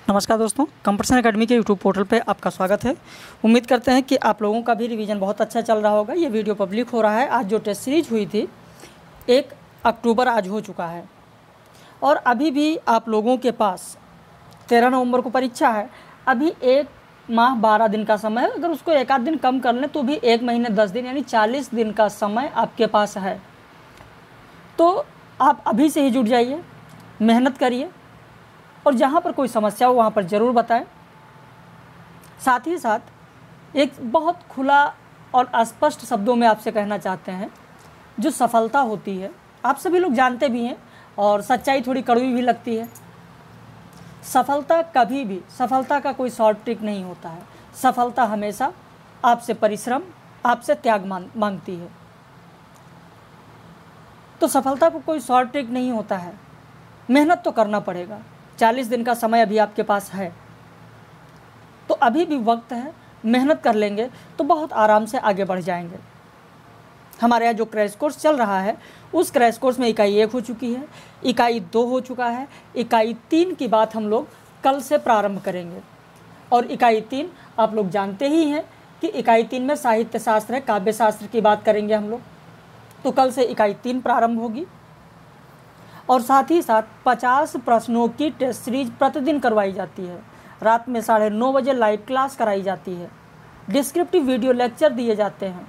नमस्कार दोस्तों, competition academy के यूट्यूब पोर्टल पे आपका स्वागत है। उम्मीद करते हैं कि आप लोगों का भी रिवीजन बहुत अच्छा चल रहा होगा। ये वीडियो पब्लिक हो रहा है आज जो टेस्ट सीरीज हुई थी 1 अक्टूबर आज हो चुका है और अभी भी आप लोगों के पास 13 नवंबर को परीक्षा है। अभी 1 माह 12 दिन का समय है। अगर उसको एक आध दिन कम कर लें तो भी 1 महीने 10 दिन यानी 40 दिन का समय आपके पास है। तो आप अभी से ही जुट जाइए, मेहनत करिए और जहाँ पर कोई समस्या हो वहाँ पर ज़रूर बताएं। साथ ही साथ एक बहुत खुला और स्पष्ट शब्दों में आपसे कहना चाहते हैं, जो सफलता होती है आप सभी लोग जानते भी हैं और सच्चाई थोड़ी कड़वी भी लगती है। सफलता कभी भी, सफलता का कोई शॉर्ट ट्रिक नहीं होता है। सफलता हमेशा आपसे परिश्रम, आपसे त्याग मांगती है। तो सफलता को कोई शॉर्ट ट्रिक नहीं होता है, मेहनत तो करना पड़ेगा। 40 दिन का समय अभी आपके पास है तो अभी भी वक्त है, मेहनत कर लेंगे तो बहुत आराम से आगे बढ़ जाएंगे। हमारे यहाँ जो क्रैश कोर्स चल रहा है उस क्रैश कोर्स में इकाई 1 हो चुकी है, इकाई 2 हो चुका है, इकाई 3 की बात हम लोग कल से प्रारंभ करेंगे। और इकाई 3 आप लोग जानते ही हैं कि इकाई 3 में साहित्य शास्त्र है, काव्य शास्त्र की बात करेंगे हम लोग। तो कल से इकाई 3 प्रारंभ होगी और साथ ही साथ 50 प्रश्नों की टेस्ट सीरीज प्रतिदिन करवाई जाती है। रात में 9:30 बजे लाइव क्लास कराई जाती है, डिस्क्रिप्टिव वीडियो लेक्चर दिए जाते हैं,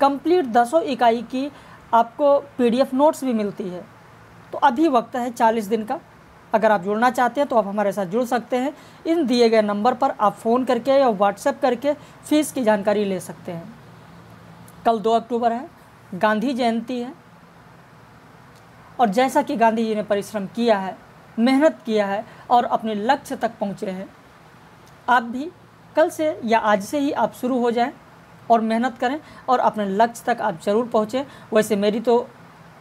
कंप्लीट 10 इकाई की आपको PDF नोट्स भी मिलती है। तो अभी वक्त है 40 दिन का। अगर आप जुड़ना चाहते हैं तो आप हमारे साथ जुड़ सकते हैं। इन दिए गए नंबर पर आप फ़ोन करके या व्हाट्सएप करके फ़ीस की जानकारी ले सकते हैं। कल 2 अक्टूबर है, गांधी जयंती है और जैसा कि गांधी जी ने परिश्रम किया है, मेहनत किया है और अपने लक्ष्य तक पहुँचे हैं, आप भी कल से या आज से ही आप शुरू हो जाएं और मेहनत करें और अपने लक्ष्य तक आप ज़रूर पहुँचें। वैसे मेरी तो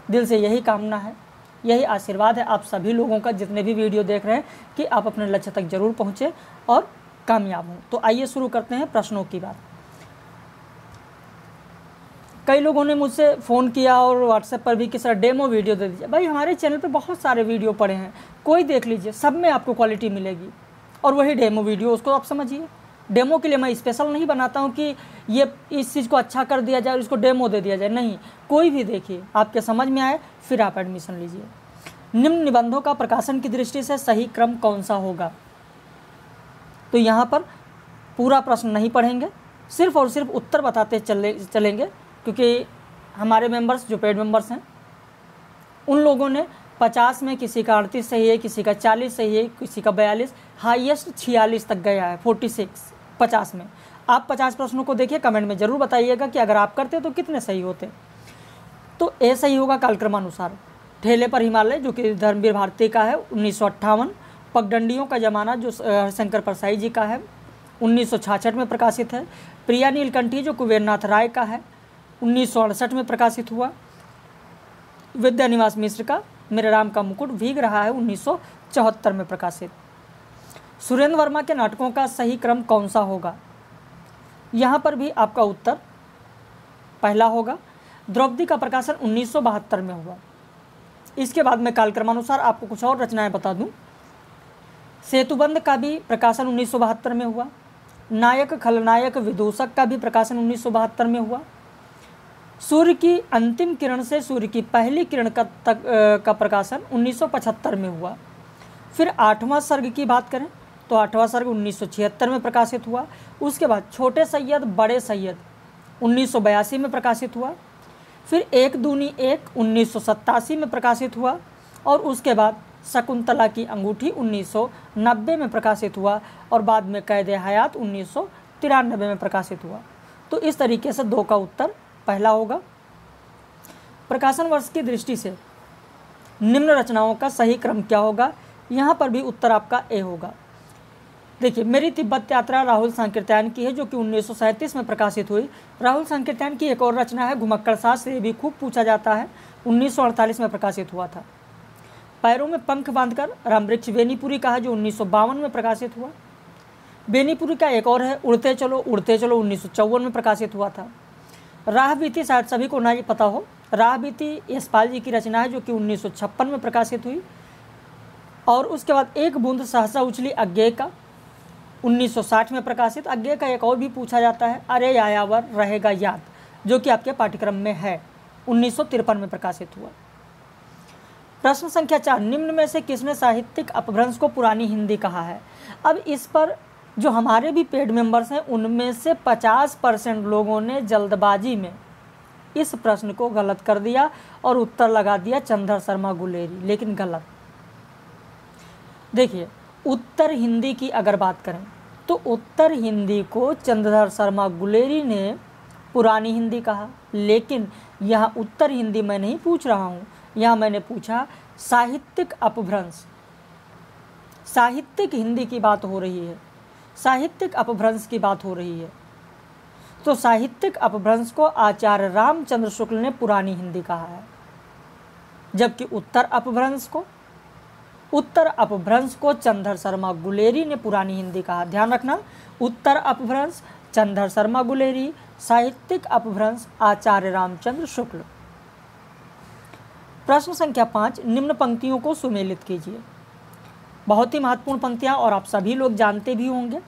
दिल से यही कामना है, यही आशीर्वाद है आप सभी लोगों का, जितने भी वीडियो देख रहे हैं, कि आप अपने लक्ष्य तक ज़रूर पहुँचें और कामयाब हों। तो आइए शुरू करते हैं प्रश्नों की बात। कई लोगों ने मुझसे फ़ोन किया और व्हाट्सएप पर भी कि सर डेमो वीडियो दे दीजिए। भाई हमारे चैनल पे बहुत सारे वीडियो पड़े हैं, कोई देख लीजिए, सब में आपको क्वालिटी मिलेगी। और वही डेमो वीडियो, उसको आप समझिए। डेमो के लिए मैं स्पेशल नहीं बनाता हूँ कि ये इस चीज़ को अच्छा कर दिया जाए और इसको डेमो दे दिया जाए, नहीं। कोई भी देखिए, आपके समझ में आए फिर आप एडमिशन लीजिए। निम्न निबंधों का प्रकाशन की दृष्टि से सही क्रम कौन सा होगा? तो यहाँ पर पूरा प्रश्न नहीं पढ़ेंगे, सिर्फ और सिर्फ उत्तर बताते चलेंगे, क्योंकि हमारे मेंबर्स जो पेड मेंबर्स हैं उन लोगों ने 50 में किसी का 38 सही है, किसी का 40 सही है, किसी का 42, हाईएस्ट 46 तक गया है, 46 50 में। आप 50 प्रश्नों को देखिए, कमेंट में ज़रूर बताइएगा कि अगर आप करते तो कितने सही होते। तो ए सही होगा कालक्रमानुसार। ठेले पर हिमालय जो कि धर्मवीर भारती का है 1958, पगडंडियों का ज़माना जो हरिशंकर परसाई जी का है 1966 में प्रकाशित है, प्रिया नीलकंठी जो कुबेरनाथ राय का है 1968 में प्रकाशित हुआ, विद्यानिवास मिश्र का मेरे राम का मुकुट भीग रहा है 1974 में प्रकाशित। सुरेंद्र वर्मा के नाटकों का सही क्रम कौन सा होगा? यहाँ पर भी आपका उत्तर पहला होगा। द्रौपदी का प्रकाशन 1972 में हुआ। इसके बाद मैं कालक्रमानुसार आपको कुछ और रचनाएं बता दूं। सेतुबंध का भी प्रकाशन 1972 में हुआ। नायक खलनायक विदूषक का भी प्रकाशन 1972 में हुआ। सूर्य की अंतिम किरण से सूर्य की पहली किरण का प्रकाशन 1975 में हुआ। फिर 8वां सर्ग की बात करें तो 8वां सर्ग 1976 में प्रकाशित हुआ। उसके बाद छोटे सैयद बड़े सैयद 1982 में प्रकाशित हुआ। फिर 1 दूनी 1 1987 में प्रकाशित हुआ और उसके बाद शकुंतला की अंगूठी 1990 में प्रकाशित हुआ और बाद में कैद हयात 1993 में प्रकाशित हुआ। तो इस तरीके से 2 का उत्तर पहला होगा। प्रकाशन वर्ष की दृष्टि से निम्न रचनाओं का सही क्रम क्या होगा? यहाँ पर भी उत्तर आपका ए होगा। देखिए, मेरी तिब्बत यात्रा राहुल सांकृत्यायन की है जो कि 1937 में प्रकाशित हुई। राहुल सांकृत्यायन की एक और रचना है घुमक्कड़ शास्त्र, ये भी खूब पूछा जाता है, 1948 में प्रकाशित हुआ था। पैरों में पंख बांधकर रामवृक्ष बेनीपुरी का है जो 1952 में प्रकाशित हुआ। बेनीपुरी का एक और है उड़ते चलो 1954 में प्रकाशित हुआ था। राह बीती शायद सभी को ना पता हो, राह बीती यशपाल जी की रचना है जो कि 1956 में प्रकाशित हुई। और उसके बाद एक बूंद सहसा उछली अज्ञेय का 1960 में प्रकाशित। अज्ञेय का एक और भी पूछा जाता है, अरे यायावर रहेगा याद, जो कि आपके पाठ्यक्रम में है, 1953 में प्रकाशित हुआ। प्रश्न संख्या 4, निम्न में से किसने साहित्यिक अपभ्रंश को पुरानी हिंदी कहा है? अब इस पर जो हमारे भी पेड मेंबर्स हैं उनमें से 50% लोगों ने जल्दबाजी में इस प्रश्न को गलत कर दिया और उत्तर लगा दिया चंद्र शर्मा गुलेरी, लेकिन गलत। देखिए, उत्तर हिंदी की अगर बात करें तो उत्तर हिंदी को चंद्रधर शर्मा गुलेरी ने पुरानी हिंदी कहा, लेकिन यहाँ उत्तर हिंदी मैं नहीं पूछ रहा हूँ, यहाँ मैंने पूछा साहित्यिक अपभ्रंश। साहित्यिक हिंदी की बात हो रही है, साहित्यिक अपभ्रंश की बात हो रही है। तो साहित्यिक अपभ्रंश को आचार्य रामचंद्र शुक्ल ने पुरानी हिंदी कहा है, जबकि उत्तर अपभ्रंश को चंद्र शर्मा गुलेरी ने पुरानी हिंदी कहा। ध्यान रखना, उत्तर अपभ्रंश चंद्र शर्मा गुलेरी, साहित्यिक अपभ्रंश आचार्य रामचंद्र शुक्ल। प्रश्न संख्या 5, निम्न पंक्तियों को सुमेलित कीजिए। बहुत ही महत्वपूर्ण पंक्तियां और आप सभी लोग जानते भी होंगे।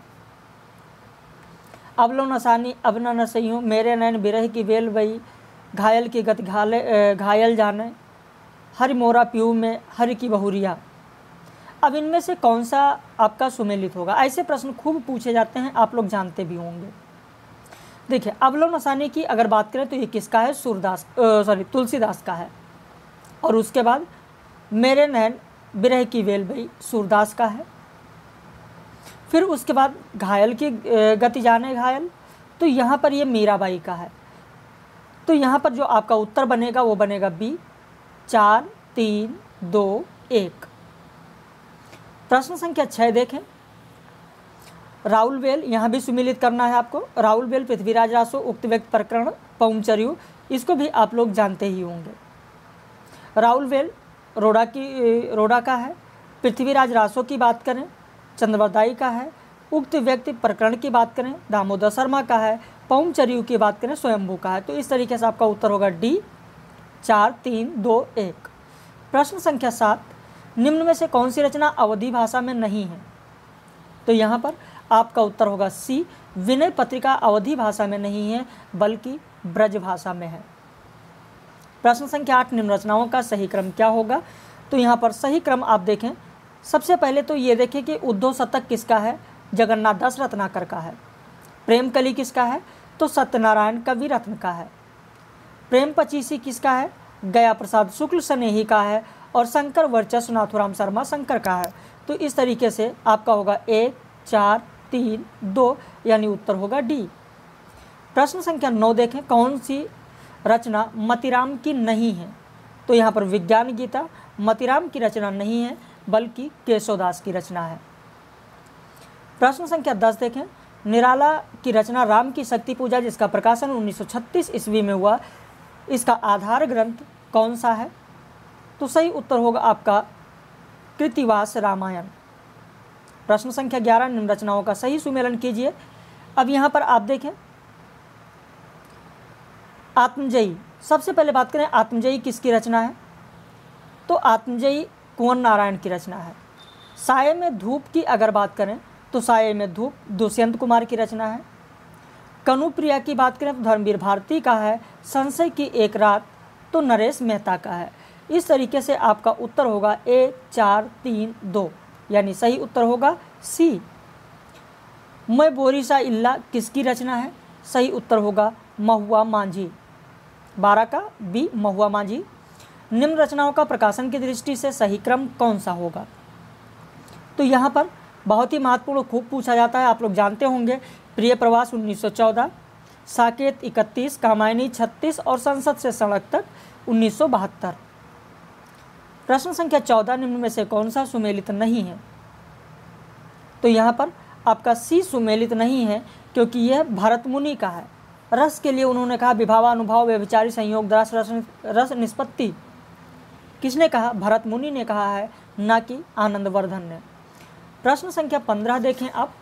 अबलो नसानी अब न नसइयों, मेरे नैन बिरह की बेल बई, घायल की गत घायल जाने, हरि मोरा पीऊ में हरि की बहुरिया। अब इनमें से कौन सा आपका सुमेलित होगा? ऐसे प्रश्न खूब पूछे जाते हैं, आप लोग जानते भी होंगे। देखिए, अबलो नसानी की अगर बात करें तो ये किसका है? तुलसीदास का है। और उसके बाद मेरे नैन बिरह की वेल बई सूरदास का है। फिर उसके बाद घायल की गति जाने घायल, तो यहाँ पर ये मीराबाई का है। तो यहाँ पर जो आपका उत्तर बनेगा वो बनेगा बी। 4, 3, 2, 1। प्रश्न संख्या 6 देखें। राहुल बेल, यहाँ भी सुमिलित करना है आपको। राहुल बेल, पृथ्वीराज रासो, उक्त व्यक्ति प्रकरण, पौंचर्यु, इसको भी आप लोग जानते ही होंगे। राहुल बेल रोड़ा का है। पृथ्वीराज रासो की बात करें चंद्रवरदाई का है। उक्त व्यक्ति प्रकरण की बात करें दामोदर शर्मा का है। पौंचर्यु की बात करें स्वयंभू का है। तो इस तरीके से आपका उत्तर होगा डी। 4, 3, 2, 1। प्रश्न संख्या 7, निम्न में से कौन सी रचना अवधी भाषा में नहीं है? तो यहाँ पर आपका उत्तर होगा सी। विनय पत्रिका अवधी भाषा में नहीं है बल्कि ब्रज भाषा में है। प्रश्न संख्या 8, निम्न रचनाओं का सही क्रम क्या होगा? तो यहाँ पर सही क्रम आप देखें, सबसे पहले तो ये देखें कि उद्धव शतक किसका है? जगन्नाथ दास रत्नाकर का है। प्रेम कली किसका है? तो सत्यनारायण कवि रत्न का है। प्रेम पचीसी किसका है? गया प्रसाद शुक्ल स्नेही का है। और शंकर वर्चस्व नाथुराम शर्मा शंकर का है। तो इस तरीके से आपका होगा 1, 4, 3, 2, यानी उत्तर होगा डी। प्रश्न संख्या 9 देखें, कौन सी रचना मतिराम की नहीं है? तो यहाँ पर विज्ञान गीता मतिराम की रचना नहीं है बल्कि केशवदास की रचना है। प्रश्न संख्या 10 देखें, निराला की रचना राम की शक्ति पूजा, जिसका प्रकाशन 1936 ईस्वी में हुआ, इसका आधार ग्रंथ कौन सा है? तो सही उत्तर होगा आपका कृतिवास रामायण। प्रश्न संख्या 11, निम्न रचनाओं का सही सुमेलन कीजिए। अब यहाँ पर आप देखें, आत्मजयी, सबसे पहले बात करें आत्मजयी किसकी रचना है? तो आत्मजयी कुंवर नारायण की रचना है। साये में धूप की अगर बात करें तो साये में धूप दुष्यंत कुमार की रचना है। कनुप्रिया की बात करें तो धर्मवीर भारती का है। संशय की एक रात तो नरेश मेहता का है। इस तरीके से आपका उत्तर होगा 1, 4, 3, 2, यानी सही उत्तर होगा सी। मैं बोरीसा इल्ला किसकी रचना है? सही उत्तर होगा महुआ मांझी। 12 का बी, महुआ मांझी। निम्न रचनाओं का प्रकाशन की दृष्टि से सही क्रम कौन सा होगा? तो यहाँ पर बहुत ही महत्वपूर्ण खूब पूछा जाता है, आप लोग जानते होंगे। प्रिय प्रवास 1914, साकेत 31, कामायनी 36 और संसद से सड़क तक 1972। प्रश्न संख्या 14, निम्न में से कौन सा सुमेलित नहीं है? तो यहाँ पर आपका सी सुमेलित नहीं है क्योंकि यह भरत मुनि का है। रस के लिए उन्होंने कहा विभावानुभाव व्यभिचारी संयोग द्रास रस निष्पत्ति। किसने कहा? भरत मुनि ने कहा है, ना कि आनंदवर्धन ने। प्रश्न संख्या 15 देखें आप,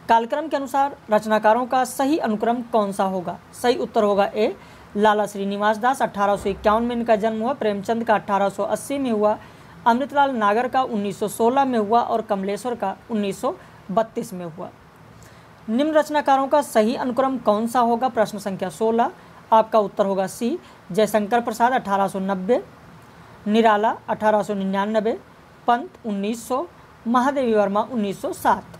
कालक्रम के अनुसार रचनाकारों का सही अनुक्रम कौन सा होगा? सही उत्तर होगा ए। लाला श्रीनिवास दास 1851 में इनका जन्म हुआ। प्रेमचंद का 1880 में हुआ। अमृतलाल नागर का 1916 में हुआ और कमलेश्वर का 1932 में हुआ। निम्न रचनाकारों का सही अनुक्रम कौन सा होगा? प्रश्न संख्या 16, आपका उत्तर होगा सी। जयशंकर प्रसाद 1890, निराला 1899, पंत 1900, महादेवी वर्मा 1907।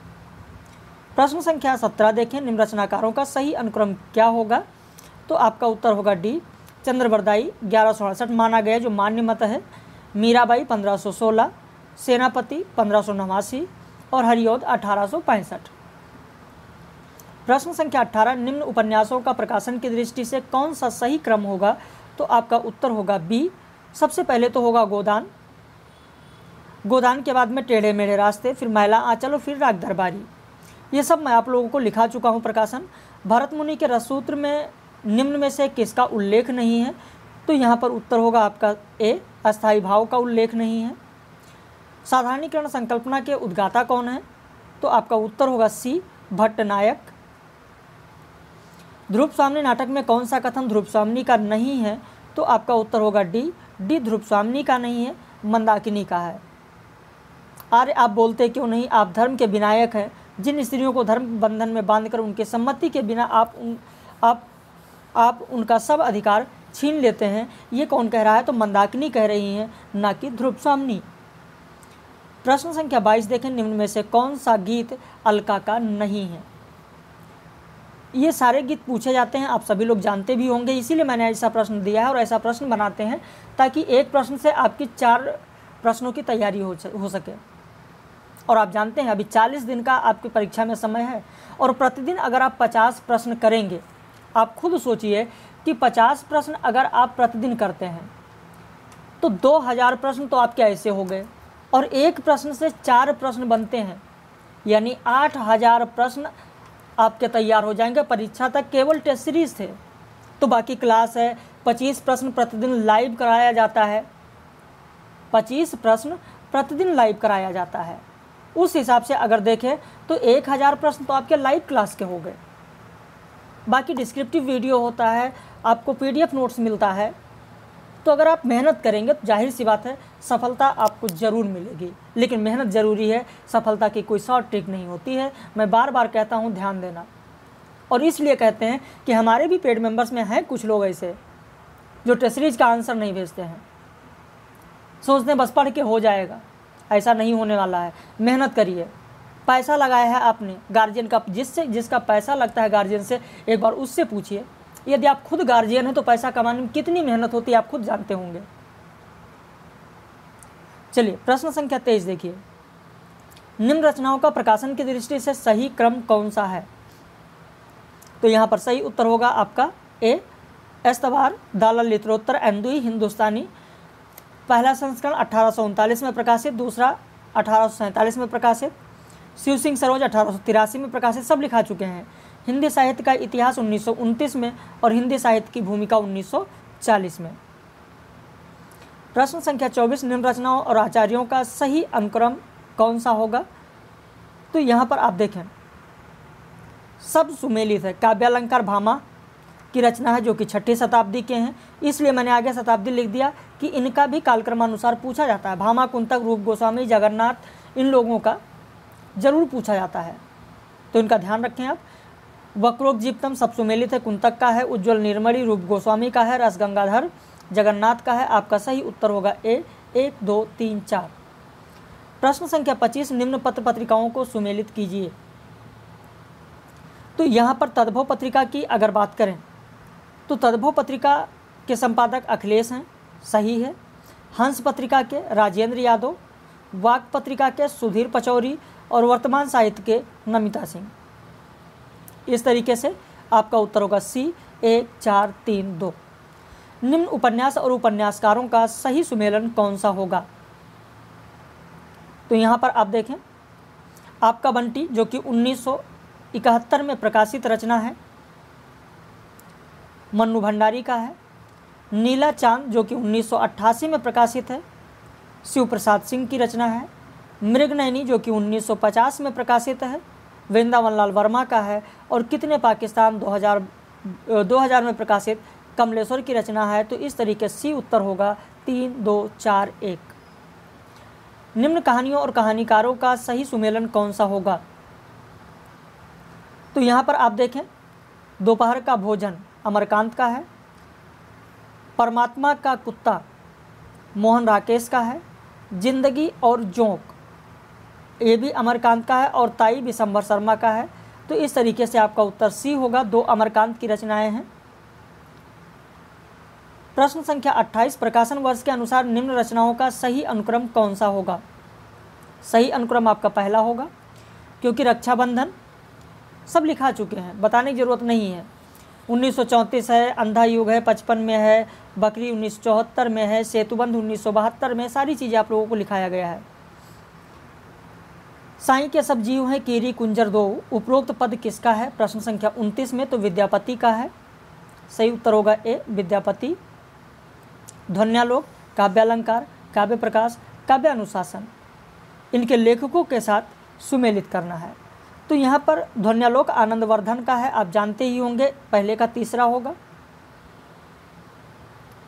प्रश्न संख्या 17 देखें, निम्न रचनाकारों का सही अनुक्रम क्या होगा? तो आपका उत्तर होगा डी। चंद्रबरदाई 1168 माना गया जो मान्य मत है, मीराबाई 1516, सेनापति 1589 और हरिऔध 1865। प्रश्न संख्या 18, निम्न उपन्यासों का प्रकाशन की दृष्टि से कौन सा सही क्रम होगा? तो आपका उत्तर होगा बी। सबसे पहले तो होगा गोदान, गोदान के बाद में टेढ़े मेढ़े रास्ते, फिर मैला आंचल और फिर राग दरबारी। ये सब मैं आप लोगों को लिखा चुका हूँ प्रकाशन। भरत मुनि के रससूत्र में निम्न में से किसका उल्लेख नहीं है? तो यहाँ पर उत्तर होगा आपका ए, अस्थायी भाव का उल्लेख नहीं है। साधारणीकरण संकल्पना के उद्गाता कौन है? तो आपका उत्तर होगा सी, भट्टनायक। ध्रुव स्वामिनी नाटक में कौन सा कथन ध्रुव स्वामिनी का नहीं है? तो आपका उत्तर होगा डी। ध्रुव स्वामिनी का नहीं है, मंदाकिनी का है। अरे आप बोलते क्यों नहीं? आप धर्म के विनायक हैं। जिन स्त्रियों को धर्म बंधन में बांधकर उनके सम्मति के बिना आप उनका सब अधिकार छीन लेते हैं, ये कौन कह रहा है? तो मंदाकिनी कह रही हैं, ना कि ध्रुव स्वामिनी। प्रश्न संख्या 22 देखें, निम्न में से कौन सा गीत अलका का नहीं है? ये सारे गीत पूछे जाते हैं, आप सभी लोग जानते भी होंगे, इसीलिए मैंने ऐसा प्रश्न दिया है और ऐसा प्रश्न बनाते हैं ताकि एक प्रश्न से आपकी 4 प्रश्नों की तैयारी हो सके। और आप जानते हैं अभी 40 दिन का आपकी परीक्षा में समय है और प्रतिदिन अगर आप 50 प्रश्न करेंगे, आप खुद सोचिए कि 50 प्रश्न अगर आप प्रतिदिन करते हैं तो 2000 प्रश्न तो आपके ऐसे हो गए और एक प्रश्न से 4 प्रश्न बनते हैं, यानी 8000 प्रश्न आपके तैयार हो जाएंगे। परीक्षा तक केवल टेस्ट सीरीज थे, तो बाकी क्लास है। 25 प्रश्न प्रतिदिन लाइव कराया जाता है, 25 प्रश्न प्रतिदिन लाइव कराया जाता है। उस हिसाब से अगर देखें तो 1000 प्रश्न तो आपके लाइव क्लास के हो गए। बाकी डिस्क्रिप्टिव वीडियो होता है, आपको PDF नोट्स मिलता है। तो अगर आप मेहनत करेंगे तो जाहिर सी बात है सफलता आपको ज़रूर मिलेगी, लेकिन मेहनत ज़रूरी है, सफलता की कोई शॉर्ट ट्रिक नहीं होती है। मैं बार बार कहता हूँ ध्यान देना। और इसलिए कहते हैं कि हमारे भी पेड मेंबर्स में हैं कुछ लोग ऐसे जो टेस्ट सीरीज का आंसर नहीं भेजते हैं, सोचते हैं बस पढ़ के हो जाएगा। ऐसा नहीं होने वाला है। मेहनत करिए, पैसा लगाया है आपने गार्जियन का, जिसका पैसा लगता है गार्जियन से, एक बार उससे पूछिए। यदि आप खुद गार्जियन हैं तो पैसा कमाने में कितनी मेहनत होती है आप खुद जानते होंगे। चलिए प्रश्न संख्या 23 देखिए, निम्न रचनाओं का प्रकाशन की दृष्टि से सही क्रम कौन सा है? तो यहाँ पर सही उत्तर होगा आपका ए, एस्तवार दालाल लित्रोत्तर एंदुई हिंदुस्तानी, पहला संस्करण 1839 में प्रकाशित, दूसरा 1847 में प्रकाशित, शिव सिंह सरोज 1883 में प्रकाशित, सब लिखा चुके हैं। हिंदी साहित्य का इतिहास 1929 में और हिंदी साहित्य की भूमिका 1940 में। प्रश्न संख्या 24, निम्न रचनाओं और आचार्यों का सही अनुक्रम कौन सा होगा? तो यहाँ पर आप देखें सब सुमेलित है। काव्यालंकार भामा की रचना है जो कि 6ठी शताब्दी के हैं, इसलिए मैंने आगे शताब्दी लिख दिया कि इनका भी कालक्रमानुसार पूछा जाता है। भामा, कुंतक, रूप गोस्वामी, जगन्नाथ, इन लोगों का जरूर पूछा जाता है, तो इनका ध्यान रखें आप। वक्रोक्जीप्तम सब सुमेलित है, कुंतक का है, उज्ज्वल निर्मली रूप गोस्वामी का है, रस गंगाधर जगन्नाथ का है। आपका सही उत्तर होगा ए, 1, 2, 3, 4। प्रश्न संख्या 25, निम्न पत्र पत्रिकाओं को सुमेलित कीजिए। तो यहाँ पर तद्भव पत्रिका की अगर बात करें तो तद्भव पत्रिका के संपादक अखिलेश हैं, सही है। हंस पत्रिका के राजेंद्र यादव, वाक पत्रिका के सुधीर पचौरी और वर्तमान साहित्य के नमिता सिंह। इस तरीके से आपका उत्तर होगा सी, 1, 4, 3, 2। निम्न उपन्यास और उपन्यासकारों का सही सुमेलन कौन सा होगा? तो यहाँ पर आप देखें आपका बंटी जो कि 1971 में प्रकाशित रचना है, मन्नू भंडारी का है। नीला चांद जो कि 1988 में प्रकाशित है, शिव प्रसाद सिंह की रचना है। मृगनयनी जो कि 1950 में प्रकाशित है, वृंदावन लाल वर्मा का है। और कितने पाकिस्तान 2000 में प्रकाशित कमलेश्वर की रचना है। तो इस तरीके सी उत्तर होगा 3, 2, 4, 1। निम्न कहानियों और कहानीकारों का सही सुमेलन कौन सा होगा? तो यहाँ पर आप देखें, दोपहर का भोजन अमरकांत का है, परमात्मा का कुत्ता मोहन राकेश का है, जिंदगी और जोंक ये भी अमरकांत का है, और ताई विशंभर शर्मा का है। तो इस तरीके से आपका उत्तर सी होगा। 2 अमरकांत की रचनाएं हैं। प्रश्न संख्या 28, प्रकाशन वर्ष के अनुसार निम्न रचनाओं का सही अनुक्रम कौन सा होगा? सही अनुक्रम आपका पहला होगा, क्योंकि रक्षाबंधन सब लिखा चुके हैं, बताने की जरूरत नहीं है। 1934 है, अंधा युग है 55 में है, बकरी 1974 में है, सेतुबंध 1972 में, सारी चीज़ें आप लोगों को लिखाया गया है। साईं के सब जीव हैं, कीरी कुंजर 2, उपरोक्त पद किसका है? प्रश्न संख्या 29 में तो विद्यापति का है। सही उत्तर होगा ए, विद्यापति। ध्वन्यालोक, काव्यालंकार, काव्य प्रकाश, काव्य अनुशासन, इनके लेखकों के साथ सुमेलित करना है। तो यहाँ पर ध्वन्यालोक आनंदवर्धन का है, आप जानते ही होंगे, पहले का तीसरा होगा,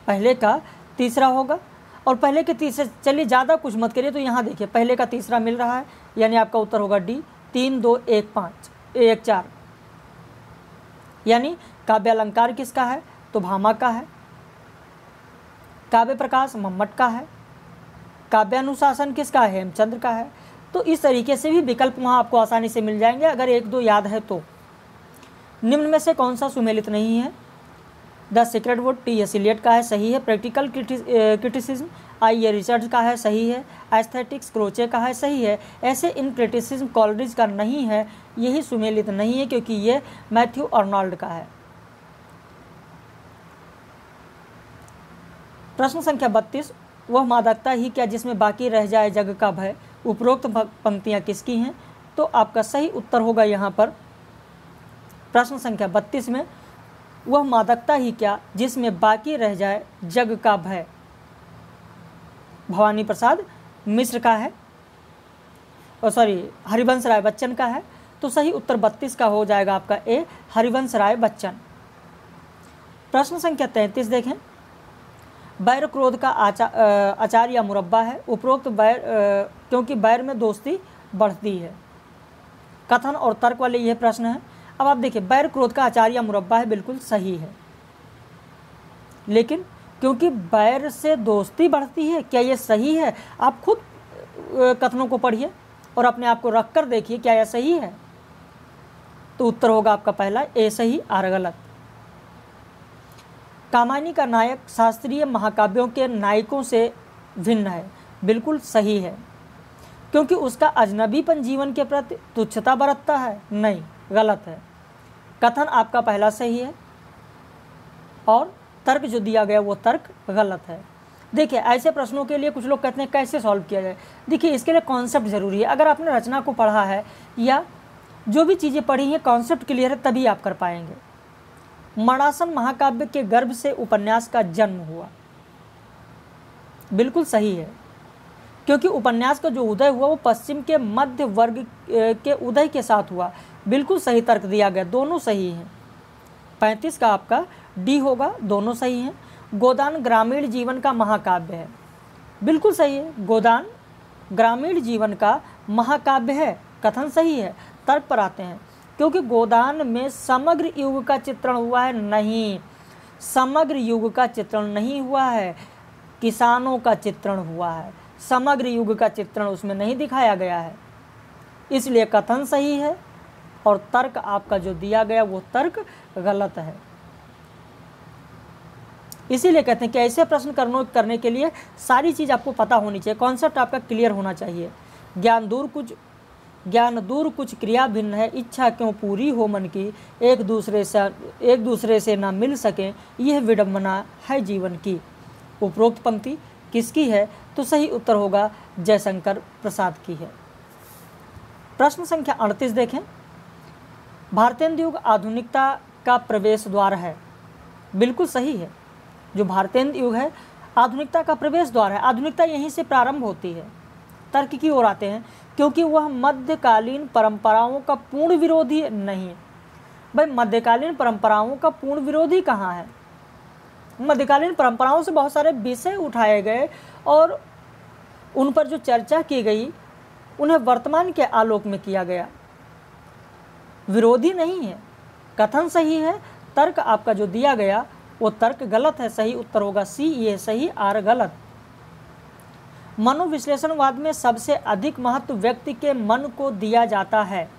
पहले का तीसरा होगा। और पहले के तीसरे, चलिए ज़्यादा कुछ मत करिए, तो यहाँ देखिए पहले का तीसरा मिल रहा है, यानी आपका उत्तर होगा डी, 3 2 1 5 1 4। यानी काव्यालंकार किसका है? तो भामा का है। काव्य प्रकाश मम्मट का है। काव्यानुशासन किसका है? हेमचंद्र का है। तो इस तरीके से भी विकल्प वहाँ आपको आसानी से मिल जाएंगे, अगर 1-2 याद है तो। निम्न में से कौन सा सुमेलित नहीं है? The secret wood T S. Eliot का है, सही है। Practical criticism IA. रिचर्ड्स का है, सही है। एस्थेटिक्स क्रोचे का है, सही है। ऐसे इन क्रिटिसिज्म कॉलरिज का नहीं है, यही सुमेलित नहीं है, क्योंकि ये मैथ्यू अर्नोल्ड का है। प्रश्न संख्या 32, वह मादकता ही क्या जिसमें बाकी रह जाए जग का भय, उपरोक्त पंक्तियाँ किसकी हैं? तो आपका सही उत्तर होगा यहाँ पर प्रश्न संख्या 32 में, वह मादकता ही क्या जिसमें बाकी रह जाए जग का भय, भवानी प्रसाद मिश्र का है, हरिवंश राय बच्चन का है। तो सही उत्तर 32 का हो जाएगा आपका ए, हरिवंश राय बच्चन। प्रश्न संख्या 33 देखें, बैर क्रोध का आचार या मुरब्बा है, उपरोक्त बैर क्योंकि बैर में दोस्ती बढ़ती है। कथन और तर्क वाले यह प्रश्न है। अब आप देखिए, बैर क्रोध का आचार या मुरब्बा है, बिल्कुल सही है, लेकिन क्योंकि बैर से दोस्ती बढ़ती है, क्या ये सही है? आप खुद कथनों को पढ़िए और अपने आप को रख कर देखिए, क्या यह सही है? तो उत्तर होगा आपका पहला ए सही, आर गलत। कामायनी का नायक शास्त्रीय महाकाव्यों के नायकों से भिन्न है, बिल्कुल सही है, क्योंकि उसका अजनबीपन जीवन के प्रति तुच्छता बरतता है, नहीं, गलत है। कथन आपका पहला सही है, और तर्क जो दिया गया वो तर्क गलत है। देखिए, ऐसे प्रश्नों के लिए कुछ लोग कहते हैं कैसे सॉल्व किया जाए। देखिए, इसके लिए कॉन्सेप्ट ज़रूरी है। अगर आपने रचना को पढ़ा है या जो भी चीज़ें पढ़ी हैं, कॉन्सेप्ट क्लियर है, तभी आप कर पाएंगे। मणासन महाकाव्य के गर्भ से उपन्यास का जन्म हुआ, बिल्कुल सही है, क्योंकि उपन्यास का जो उदय हुआ वो पश्चिम के मध्य वर्ग के उदय के साथ हुआ, बिल्कुल सही तर्क दिया गया, दोनों सही हैं। 35 का आपका डी होगा, दोनों सही हैं। गोदान ग्रामीण जीवन का महाकाव्य है, बिल्कुल सही है, गोदान ग्रामीण जीवन का महाकाव्य है, कथन सही है। तर्क पर आते हैं, क्योंकि गोदान में समग्र युग का चित्रण हुआ है, नहीं, समग्र युग का चित्रण नहीं हुआ है, किसानों का चित्रण हुआ है, समग्र युग का चित्रण उसमें नहीं दिखाया गया है, इसलिए कथन सही है, और तर्क आपका जो दिया गया वो तर्क गलत है। इसीलिए कहते हैं कि ऐसे प्रश्न करने के लिए सारी चीज़ आपको पता होनी चाहिए, कॉन्सेप्ट आपका क्लियर होना चाहिए। ज्ञान दूर कुछ क्रिया भिन्न है, इच्छा क्यों पूरी हो मन की, एक दूसरे से ना मिल सकें, यह विडंबना है जीवन की। उपरोक्त पंक्ति किसकी है? तो सही उत्तर होगा जयशंकर प्रसाद की है। प्रश्न संख्या 38 देखें, भारतेंदु युग आधुनिकता का प्रवेश द्वार है, बिल्कुल सही है। जो भारतेंदु युग है आधुनिकता का प्रवेश द्वार है, आधुनिकता यहीं से प्रारंभ होती है। तर्क की ओर आते हैं, क्योंकि वह मध्यकालीन परंपराओं का पूर्ण विरोधी नहीं। भाई, मध्यकालीन परंपराओं का पूर्ण विरोधी कहाँ है? मध्यकालीन परंपराओं से बहुत सारे विषय उठाए गए और उन पर जो चर्चा की गई उन्हें वर्तमान के आलोक में किया गया। विरोधी नहीं है, कथन सही है, तर्क आपका जो दिया गया वो तर्क गलत है। सही उत्तर होगा सी, ये सही, आर गलत। मनोविश्लेषणवाद में सबसे अधिक महत्व व्यक्ति के मन को दिया जाता है।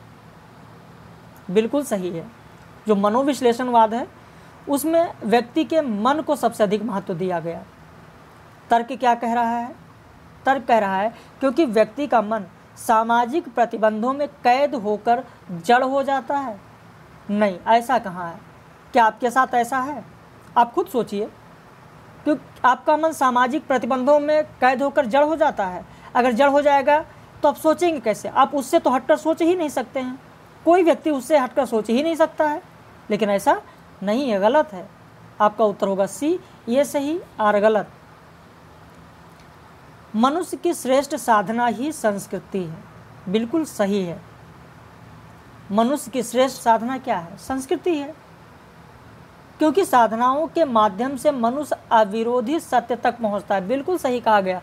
बिल्कुल सही है। जो मनोविश्लेषणवाद है उसमें व्यक्ति के मन को सबसे अधिक महत्व दिया गया। तर्क क्या कह रहा है? तर्क कह रहा है क्योंकि व्यक्ति का मन सामाजिक प्रतिबंधों में कैद होकर जड़ हो जाता है। नहीं, ऐसा कहाँ है? क्या आपके साथ ऐसा है? आप खुद सोचिए, क्योंकि आपका मन सामाजिक प्रतिबंधों में कैद होकर जड़ हो जाता है। अगर जड़ हो जाएगा तो आप सोचेंगे कैसे? आप उससे तो हटकर सोच ही नहीं सकते हैं। कोई व्यक्ति उससे हटकर सोच ही नहीं सकता है। लेकिन ऐसा नहीं है, गलत है। आपका उत्तर होगा सी, ये सही, आर गलत। मनुष्य की श्रेष्ठ साधना ही संस्कृति है। बिल्कुल सही है। मनुष्य की श्रेष्ठ साधना क्या है? संस्कृति है, क्योंकि साधनाओं के माध्यम से मनुष्य अविरोधी सत्य तक पहुंचता है। बिल्कुल सही कहा गया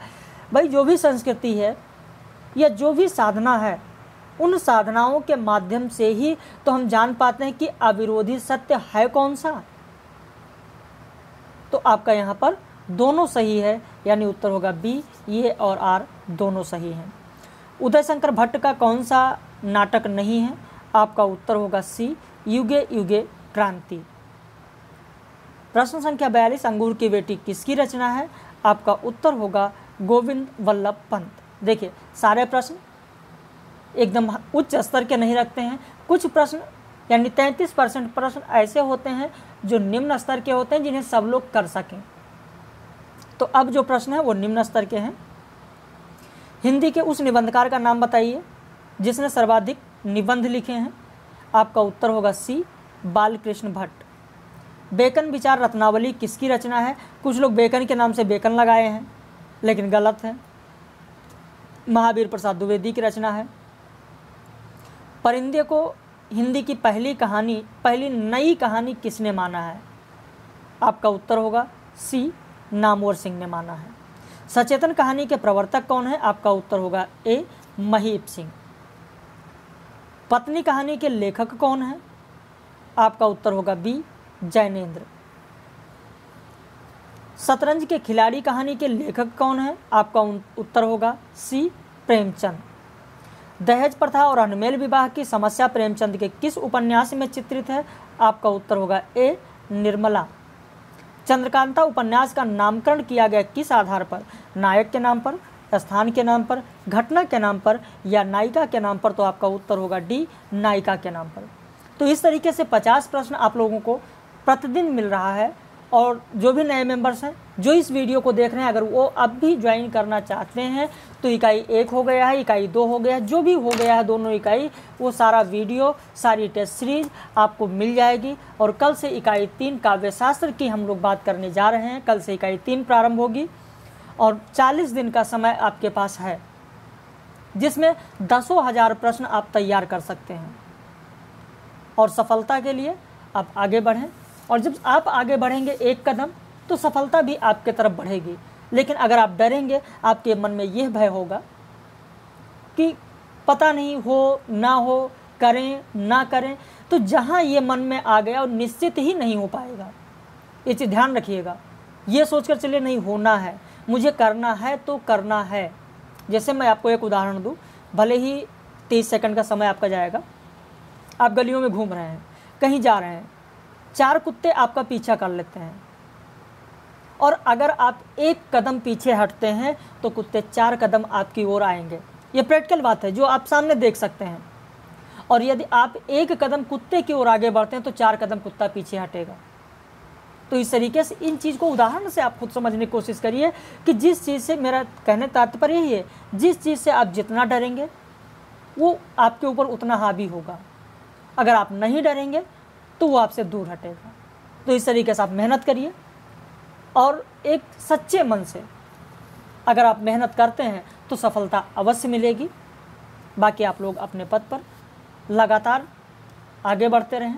भाई। जो भी संस्कृति है या जो भी साधना है, उन साधनाओं के माध्यम से ही तो हम जान पाते हैं कि अविरोधी सत्य है कौन सा। तो आपका यहाँ पर दोनों सही है, यानी उत्तर होगा बी, ये और आर दोनों सही हैं। उदय शंकर भट्ट का कौन सा नाटक नहीं है? आपका उत्तर होगा सी, युगे युगे क्रांति। प्रश्न संख्या 42, अंगूर की बेटी किसकी रचना है? आपका उत्तर होगा गोविंद वल्लभ पंत। देखिए, सारे प्रश्न एकदम उच्च स्तर के नहीं रखते हैं। कुछ प्रश्न यानी 33% प्रश्न ऐसे होते हैं जो निम्न स्तर के होते हैं, जिन्हें सब लोग कर सकें। तो अब जो प्रश्न है वो निम्न स्तर के हैं। हिंदी के उस निबंधकार का नाम बताइए जिसने सर्वाधिक निबंध लिखे हैं। आपका उत्तर होगा सी, बालकृष्ण भट्ट। बेकन विचार रत्नावली किसकी रचना है? कुछ लोग बेकन के नाम से बेकन लगाए हैं, लेकिन गलत है। महावीर प्रसाद द्विवेदी की रचना है। परिंदे को हिंदी की पहली नई कहानी किसने माना है? आपका उत्तर होगा सी, नामवर सिंह ने माना है। सचेतन कहानी के प्रवर्तक कौन है? आपका उत्तर होगा ए, महीप सिंह। पत्नी कहानी के लेखक कौन है? आपका उत्तर होगा बी, जैनेन्द्र। शतरंज के खिलाड़ी कहानी के लेखक कौन है? आपका उत्तर होगा सी, प्रेमचंद। दहेज प्रथा और अनमेल विवाह की समस्या प्रेमचंद के किस उपन्यास में चित्रित है? आपका उत्तर होगा ए, निर्मला। चंद्रकांता उपन्यास का नामकरण किया गया किस आधार पर? नायक के नाम पर, स्थान के नाम पर, घटना के नाम पर या नायिका के नाम पर? तो आपका उत्तर होगा डी, नायिका के नाम पर। तो इस तरीके से 50 प्रश्न आप लोगों को प्रतिदिन मिल रहा है। और जो भी नए मेंबर्स हैं जो इस वीडियो को देख रहे हैं, अगर वो अब भी ज्वाइन करना चाहते हैं तो इकाई 1 हो गया है, इकाई 2 हो गया है, जो भी हो गया है दोनों इकाई, वो सारा वीडियो, सारी टेस्ट सीरीज आपको मिल जाएगी। और कल से इकाई 3 काव्यशास्त्र की हम लोग बात करने जा रहे हैं। कल से इकाई 3 प्रारंभ होगी और 40 दिन का समय आपके पास है, जिसमें 10,000 प्रश्न आप तैयार कर सकते हैं। और सफलता के लिए आप आगे बढ़ें, और जब आप आगे बढ़ेंगे एक कदम, तो सफलता भी आपके तरफ बढ़ेगी। लेकिन अगर आप डरेंगे, आपके मन में यह भय होगा कि पता नहीं हो ना हो, करें ना करें, तो जहाँ ये मन में आ गया और निश्चित ही नहीं हो पाएगा। ये चीज़ ध्यान रखिएगा। ये सोचकर चलिए नहीं होना है, मुझे करना है तो करना है। जैसे मैं आपको एक उदाहरण दूँ, भले ही 30 सेकंड का समय आपका जाएगा। आप गलियों में घूम रहे हैं, कहीं जा रहे हैं, 4 कुत्ते आपका पीछा कर लेते हैं, और अगर आप 1 कदम पीछे हटते हैं तो कुत्ते 4 कदम आपकी ओर आएंगे। ये प्रैक्टिकल बात है जो आप सामने देख सकते हैं। और यदि आप 1 कदम कुत्ते की ओर आगे बढ़ते हैं तो 4 कदम कुत्ता पीछे हटेगा। तो इस तरीके से इन चीज़ को उदाहरण से आप खुद समझने की कोशिश करिए कि जिस चीज़ से, मेरा कहने तात्पर्य यही है, जिस चीज़ से आप जितना डरेंगे वो आपके ऊपर उतना हावी होगा। अगर आप नहीं डरेंगे तो वो आपसे दूर हटेगा। तो इस तरीके से आप मेहनत करिए, और एक सच्चे मन से अगर आप मेहनत करते हैं तो सफलता अवश्य मिलेगी। बाकी आप लोग अपने पथ पर लगातार आगे बढ़ते रहें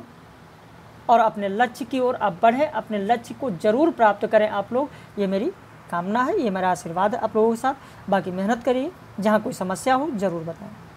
और अपने लक्ष्य की ओर आप बढ़ें, अपने लक्ष्य को ज़रूर प्राप्त करें आप लोग, ये मेरी कामना है, ये मेरा आशीर्वाद है आप लोगों के साथ। बाकी मेहनत करिए, जहाँ कोई समस्या हो ज़रूर बताएं।